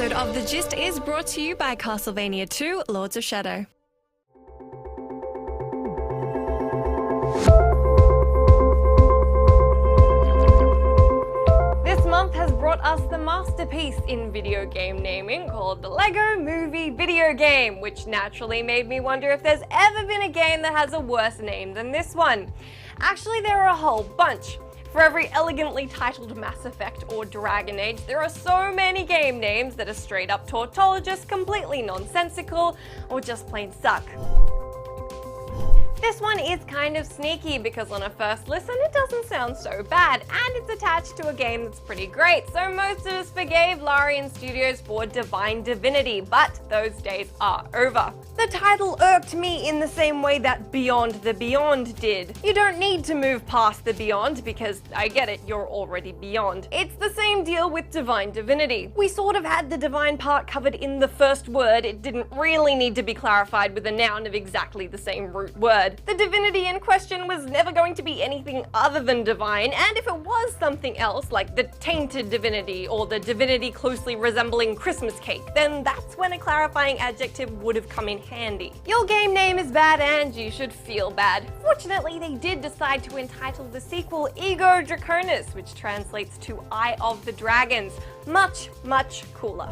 episode of The Gist is brought to you by Castlevania 2 Lords of Shadow. This month has brought us the masterpiece in video game naming called the LEGO Movie Video Game, which naturally made me wonder if there's ever been a game that has a worse name than this one. Actually, there are a whole bunch. For every elegantly titled Mass Effect or Dragon Age, there are so many game names that are straight up tautologous, completely nonsensical, or just plain suck. This one is kind of sneaky because on a first listen it doesn't sound so bad, and it's attached to a game that's pretty great, so most of us forgave Larian Studios for Divine Divinity, but those days are over. The title irked me in the same way that Beyond the Beyond did. You don't need to move past the Beyond because, I get it, you're already beyond. It's the same deal with Divine Divinity. We sort of had the divine part covered in the first word, it didn't really need to be clarified with a noun of exactly the same root word. The divinity in question was never going to be anything other than divine, and if it was something else, like the tainted divinity or the divinity closely resembling Christmas cake, then that's when a clarifying adjective would have come in handy. Your game name is bad and you should feel bad. Fortunately, they did decide to entitle the sequel Ego Draconis, which translates to Eye of the Dragons. Much, much cooler.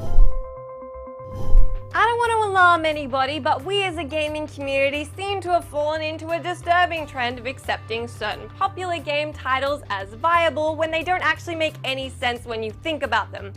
I don't want to alarm anybody, but we as a gaming community seem to have fallen into a disturbing trend of accepting certain popular game titles as viable when they don't actually make any sense when you think about them.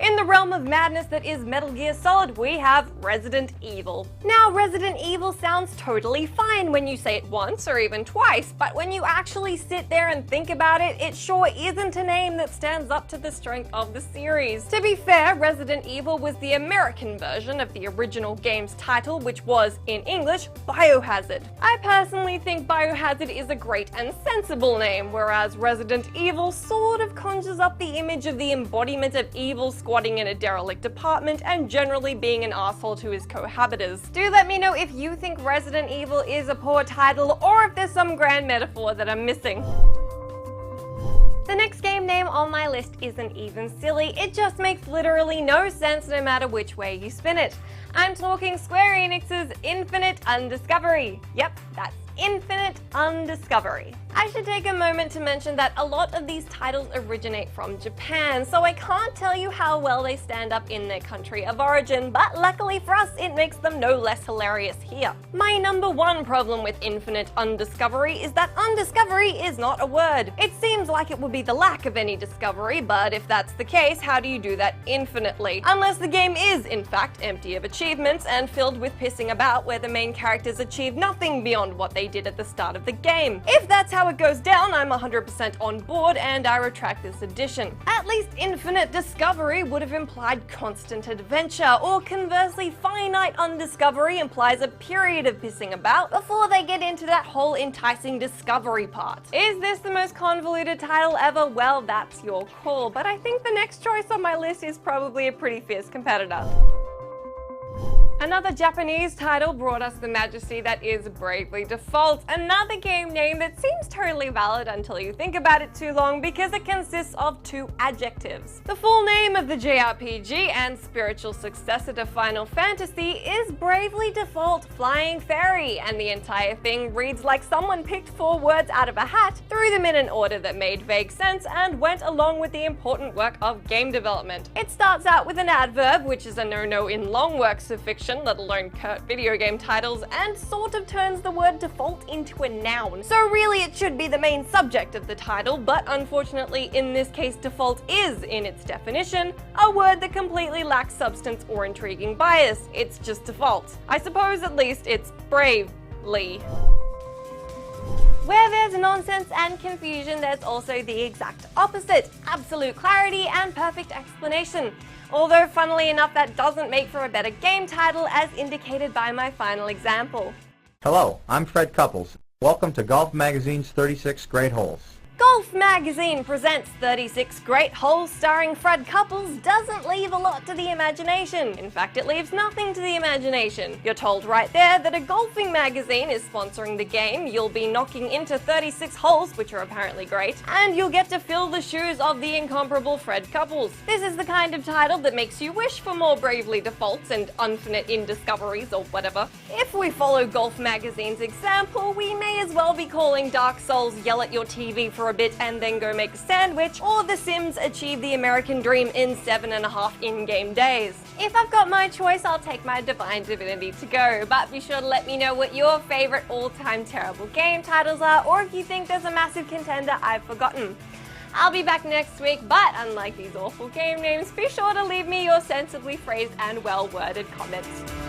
In the realm of madness that is Metal Gear Solid, we have Resident Evil. Now, Resident Evil sounds totally fine when you say it once or even twice, but when you actually sit there and think about it, it sure isn't a name that stands up to the strength of the series. To be fair, Resident Evil was the American version of the original game's title, which was, in English, Biohazard. I personally think Biohazard is a great and sensible name, whereas Resident Evil sort of conjures up the image of the embodiment of evil squatting in a derelict apartment and generally being an asshole to his cohabitors. Do let me know if you think Resident Evil is a poor title or if there's some grand metaphor that I'm missing. The next game name on my list isn't even silly, it just makes literally no sense no matter which way you spin it. I'm talking Square Enix's Infinite Undiscovery. Yep, that's Infinite Undiscovery. I should take a moment to mention that a lot of these titles originate from Japan, so I can't tell you how well they stand up in their country of origin, but luckily for us, it makes them no less hilarious here. My number one problem with Infinite Undiscovery is that undiscovery is not a word. It seems like it would be the lack of any discovery, but if that's the case, how do you do that infinitely? Unless the game is, in fact, empty of achievements and filled with pissing about where the main characters achieve nothing beyond what they did at the start of the game. If that's how it goes down, I'm 100% on board and I retract this addition. At least infinite discovery would have implied constant adventure, or conversely, finite undiscovery implies a period of pissing about before they get into that whole enticing discovery part. Is this the most convoluted title ever? Well, that's your call, but I think the next choice on my list is probably a pretty fierce competitor. Another Japanese title brought us the majesty that is Bravely Default, another game name that seems totally valid until you think about it too long because it consists of two adjectives. The full name of the JRPG and spiritual successor to Final Fantasy is Bravely Default Flying Fairy, and the entire thing reads like someone picked 4 words out of a hat, threw them in an order that made vague sense, and went along with the important work of game development. It starts out with an adverb, which is a no-no in long works of fiction, let alone curt video game titles, and sort of turns the word default into a noun. So really it should be the main subject of the title, but unfortunately in this case default is, in its definition, a word that completely lacks substance or intriguing bias. It's just default. I suppose at least it's bravely. Where there's nonsense and confusion, there's also the exact opposite, absolute clarity and perfect explanation. Although, funnily enough, that doesn't make for a better game title, as indicated by my final example. Hello, I'm Fred Couples. Welcome to Golf Magazine's 36 Great Holes. Golf Magazine presents 36 Great Holes starring Fred Couples doesn't leave a lot to the imagination. In fact, it leaves nothing to the imagination. You're told right there that a golfing magazine is sponsoring the game, you'll be knocking into 36 holes, which are apparently great, and you'll get to fill the shoes of the incomparable Fred Couples. This is the kind of title that makes you wish for more Bravely Defaults and infinite indiscoveries or whatever. If we follow Golf Magazine's example, we may as well be calling Dark Souls Yell at Your TV for a bit and then go make a sandwich, or The Sims Achieve the American Dream in 7.5 in-game days. If I've got my choice, I'll take my Divine Divinity to go, but be sure to let me know what your favorite all-time terrible game titles are, or if you think there's a massive contender I've forgotten. I'll be back next week, but unlike these awful game names, be sure to leave me your sensibly phrased and well-worded comments.